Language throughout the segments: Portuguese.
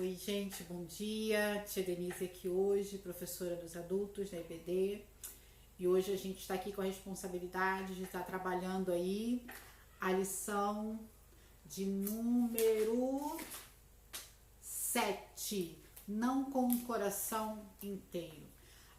Oi, gente, bom dia. Tia Denise aqui hoje, professora dos adultos da EBD. E hoje a gente está aqui com a responsabilidade de estar trabalhando aí a lição de número 7, não com o coração inteiro.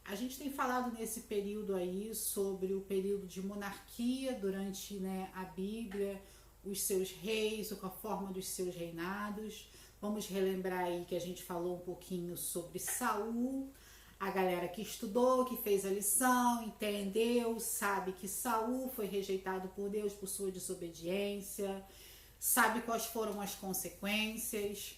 A gente tem falado nesse período aí sobre o período de monarquia durante a Bíblia, os seus reis, a forma dos seus reinados. Vamos relembrar aí que a gente falou um pouquinho sobre Saul. A galera que estudou, que fez a lição, entendeu, sabe que Saul foi rejeitado por Deus por sua desobediência, sabe quais foram as consequências.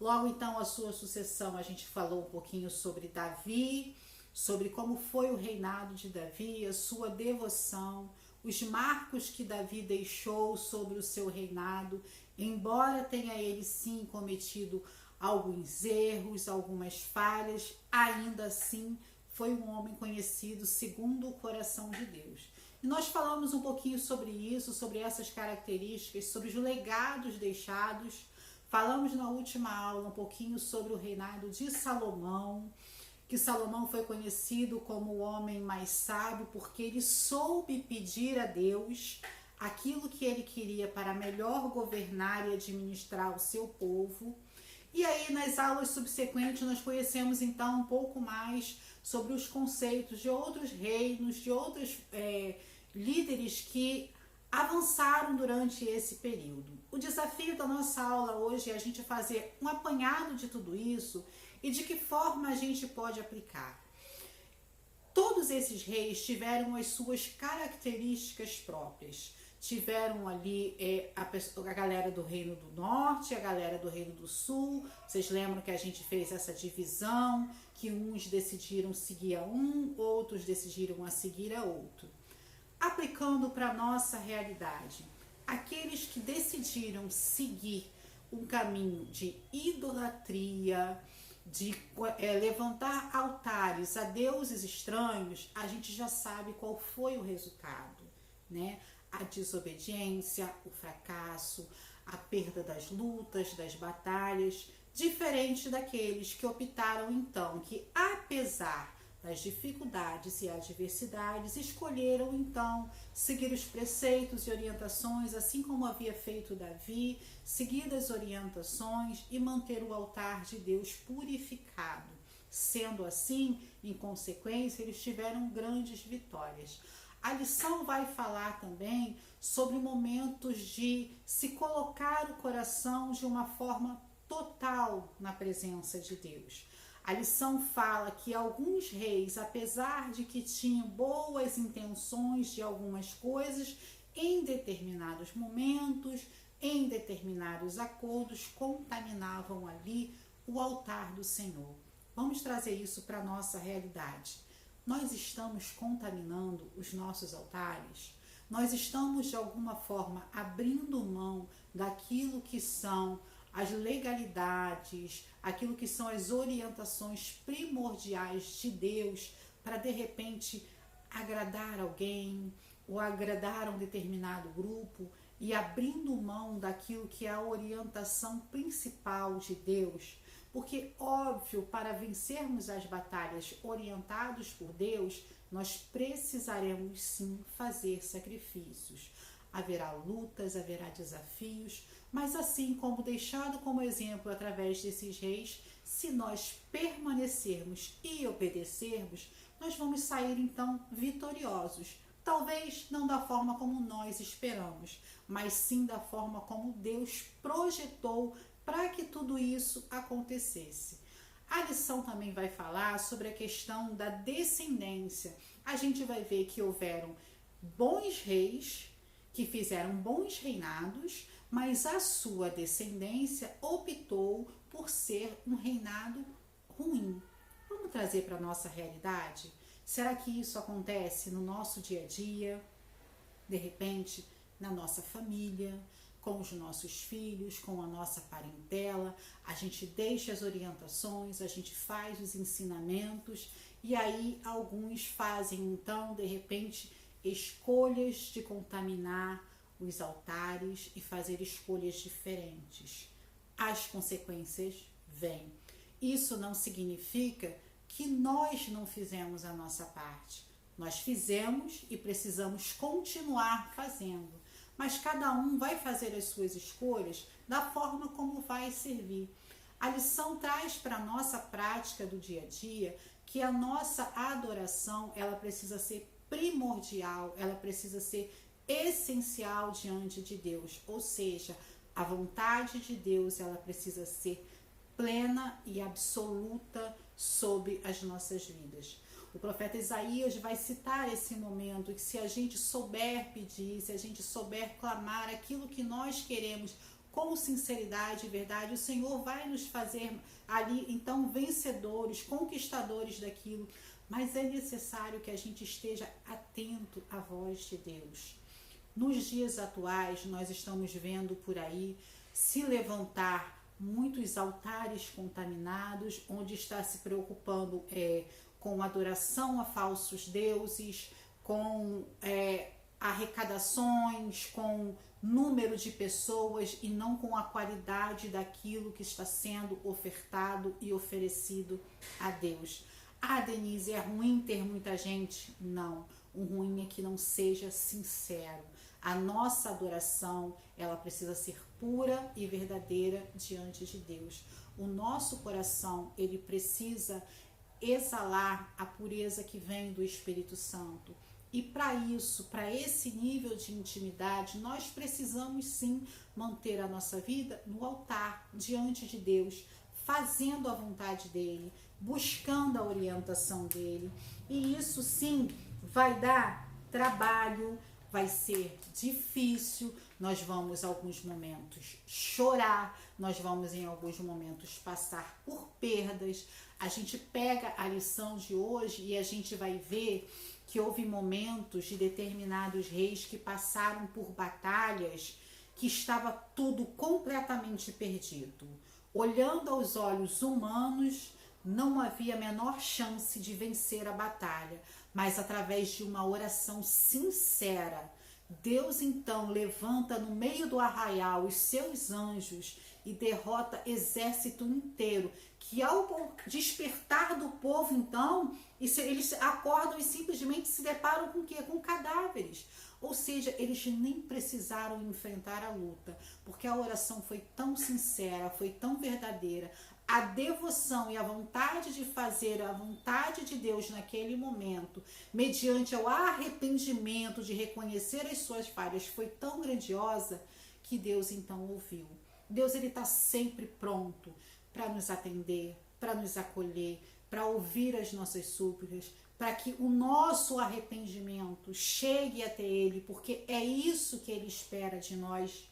Logo então a sua sucessão, a gente falou um pouquinho sobre Davi, sobre como foi o reinado de Davi, a sua devoção, os marcos que Davi deixou sobre o seu reinado, embora tenha ele sim cometido alguns erros, algumas falhas, ainda assim foi um homem conhecido segundo o coração de Deus. E nós falamos um pouquinho sobre isso, sobre essas características, sobre os legados deixados. Falamos na última aula um pouquinho sobre o reinado de Salomão, que Salomão foi conhecido como o homem mais sábio porque ele soube pedir a Deus aquilo que ele queria para melhor governar e administrar o seu povo. E aí nas aulas subsequentes nós conhecemos então um pouco mais sobre os conceitos de outros reinos, de outros líderes que avançaram durante esse período. O desafio da nossa aula hoje é a gente fazer um apanhado de tudo isso e de que forma a gente pode aplicar. Todos esses reis tiveram as suas características próprias. Tiveram ali a galera do Reino do Norte, a galera do Reino do Sul. Vocês lembram que a gente fez essa divisão, que uns decidiram seguir a um, outros decidiram a seguir a outro. Aplicando para a nossa realidade, aqueles que decidiram seguir um caminho de idolatria, de levantar altares a deuses estranhos, a gente já sabe qual foi o resultado, né? A desobediência, o fracasso, a perda das lutas, das batalhas, diferente daqueles que optaram então que, apesar das dificuldades e adversidades, escolheram então seguir os preceitos e orientações, assim como havia feito Davi, seguir as orientações e manter o altar de Deus purificado. Sendo assim, em consequência, eles tiveram grandes vitórias. A lição vai falar também sobre momentos de se colocar o coração de uma forma total na presença de Deus. A lição fala que alguns reis, apesar de que tinham boas intenções de algumas coisas, em determinados momentos, em determinados acordos, contaminavam ali o altar do Senhor. Vamos trazer isso para a nossa realidade. Nós estamos contaminando os nossos altares? Nós estamos de alguma forma abrindo mão daquilo que são as legalidades, aquilo que são as orientações primordiais de Deus para de repente agradar alguém ou agradar um determinado grupo e abrindo mão daquilo que é a orientação principal de Deus? Porque, óbvio, para vencermos as batalhas orientados por Deus, nós precisaremos sim fazer sacrifícios. Haverá lutas, haverá desafios, mas assim como deixado como exemplo através desses reis, se nós permanecermos e obedecermos, nós vamos sair então vitoriosos. Talvez não da forma como nós esperamos, mas sim da forma como Deus projetou para que tudo isso acontecesse. A lição também vai falar sobre a questão da descendência. A gente vai ver que houveram bons reis que fizeram bons reinados, mas a sua descendência optou por ser um reinado ruim. Vamos trazer para a nossa realidade? Será que isso acontece no nosso dia a dia? De repente, na nossa família, com os nossos filhos, com a nossa parentela, a gente deixa as orientações, a gente faz os ensinamentos e aí alguns fazem então, de repente, escolhas de contaminar os altares e fazer escolhas diferentes. As consequências vem. Isso não significa que nós não fizemos a nossa parte. Nós fizemos e precisamos continuar fazendo. Mas cada um vai fazer as suas escolhas da forma como vai servir. A lição traz para a nossa prática do dia a dia que a nossa adoração, ela precisa ser primordial, ela precisa ser essencial diante de Deus. Ou seja, a vontade de Deus, ela precisa ser plena e absoluta sobre as nossas vidas. O profeta Isaías vai citar esse momento que se a gente souber pedir, se a gente souber clamar aquilo que nós queremos com sinceridade e verdade, o Senhor vai nos fazer ali, então, vencedores, conquistadores daquilo. Mas é necessário que a gente esteja atento à voz de Deus. Nos dias atuais, nós estamos vendo por aí se levantar muitos altares contaminados, onde está se preocupando com adoração a falsos deuses, com arrecadações, com número de pessoas e não com a qualidade daquilo que está sendo ofertado e oferecido a Deus. Ah, Denise, é ruim ter muita gente? Não, o ruim é que não seja sincero. A nossa adoração, ela precisa ser pura e verdadeira diante de Deus. O nosso coração, ele precisa exalar a pureza que vem do Espírito Santo. E para isso, para esse nível de intimidade, nós precisamos sim manter a nossa vida no altar, diante de Deus, fazendo a vontade dele, buscando a orientação dele. E isso sim vai dar trabalho, vai ser difícil, nós vamos em alguns momentos chorar, nós vamos em alguns momentos passar por perdas. A gente pega a lição de hoje e a gente vai ver que houve momentos de determinados reis que passaram por batalhas que estava tudo completamente perdido. Olhando aos olhos humanos, não havia a menor chance de vencer a batalha, mas através de uma oração sincera, Deus então levanta no meio do arraial os seus anjos e derrota exército inteiro, que ao despertar do povo então, eles acordam e simplesmente se deparam com o quê? Com cadáveres. Ou seja, eles nem precisaram enfrentar a luta, porque a oração foi tão sincera, foi tão verdadeira. A devoção e a vontade de fazer a vontade de Deus naquele momento, mediante o arrependimento de reconhecer as suas falhas, foi tão grandiosa que Deus então ouviu. Deus, ele está sempre pronto para nos atender, para nos acolher, para ouvir as nossas súplicas, para que o nosso arrependimento chegue até Ele, porque é isso que Ele espera de nós.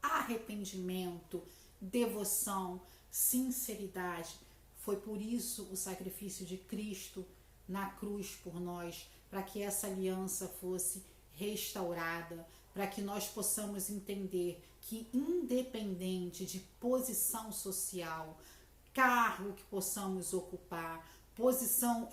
Arrependimento, devoção, sinceridade. Foi por isso o sacrifício de Cristo na cruz por nós, para que essa aliança fosse restaurada, para que nós possamos entender que, independente de posição social, cargo que possamos ocupar, posição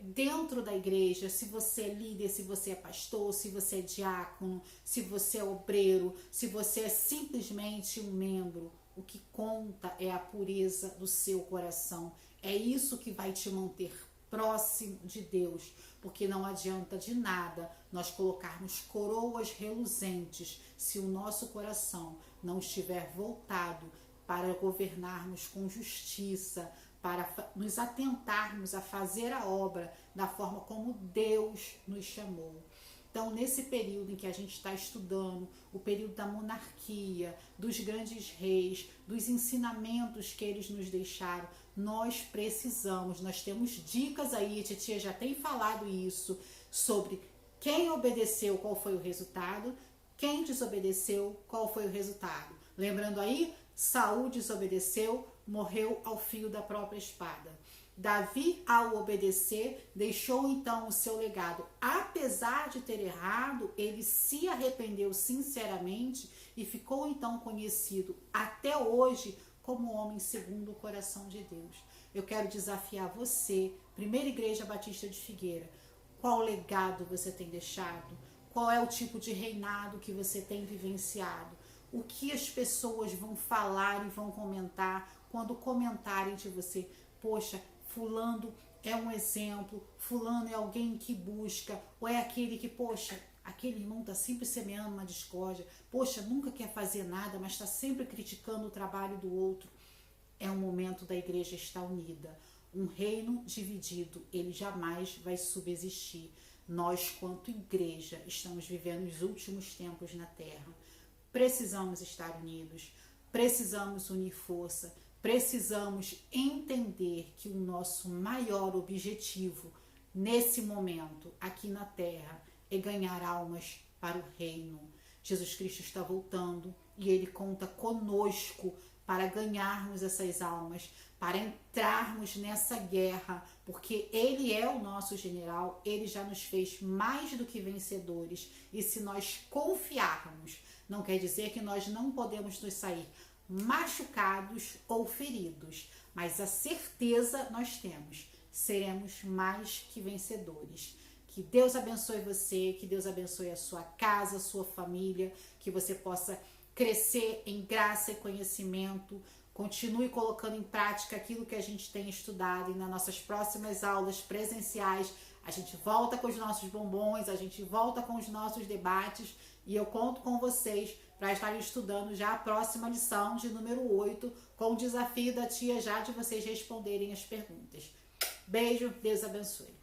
dentro da igreja, se você é líder, se você é pastor, se você é diácono, se você é obreiro, se você é simplesmente um membro, o que conta é a pureza do seu coração. É isso que vai te manter próximo de Deus, porque não adianta de nada nós colocarmos coroas reluzentes se o nosso coração não estiver voltado para governarmos com justiça, para nos atentarmos a fazer a obra da forma como Deus nos chamou. Então, nesse período em que a gente está estudando, o período da monarquia, dos grandes reis, dos ensinamentos que eles nos deixaram, nós precisamos, nós temos dicas aí, a titia já tem falado isso, sobre quem obedeceu, qual foi o resultado, quem desobedeceu, qual foi o resultado. Lembrando aí, Saul desobedeceu, morreu ao fio da própria espada. Davi, ao obedecer, deixou então o seu legado. Apesar de ter errado, ele se arrependeu sinceramente e ficou então conhecido até hoje como homem segundo o coração de Deus. Eu quero desafiar você, Primeira Igreja Batista de Figueira, qual legado você tem deixado? Qual é o tipo de reinado que você tem vivenciado? O que as pessoas vão falar e vão comentar quando comentarem de você, poxa, fulano é um exemplo, fulano é alguém que busca, ou é aquele que, poxa, aquele irmão está sempre semeando uma discórdia, poxa, nunca quer fazer nada, mas está sempre criticando o trabalho do outro. É um momento da igreja estar unida. Um reino dividido, ele jamais vai subsistir. Nós, quanto igreja, estamos vivendo os últimos tempos na Terra. Precisamos estar unidos, precisamos unir força, precisamos entender que o nosso maior objetivo nesse momento, aqui na Terra, é ganhar almas para o reino. Jesus Cristo está voltando e Ele conta conosco para ganharmos essas almas, para entrarmos nessa guerra, porque Ele é o nosso general, Ele já nos fez mais do que vencedores, e se nós confiarmos, não quer dizer que nós não podemos nos sair machucados ou feridos, mas a certeza nós temos, seremos mais que vencedores. Que Deus abençoe você, que Deus abençoe a sua casa, a sua família, que você possa crescer em graça e conhecimento. Continue colocando em prática aquilo que a gente tem estudado, e nas nossas próximas aulas presenciais a gente volta com os nossos bombons, a gente volta com os nossos debates, e eu conto com vocês para estarem estudando já a próxima lição de número 8, com o desafio da tia já de vocês responderem as perguntas. Beijo, Deus abençoe.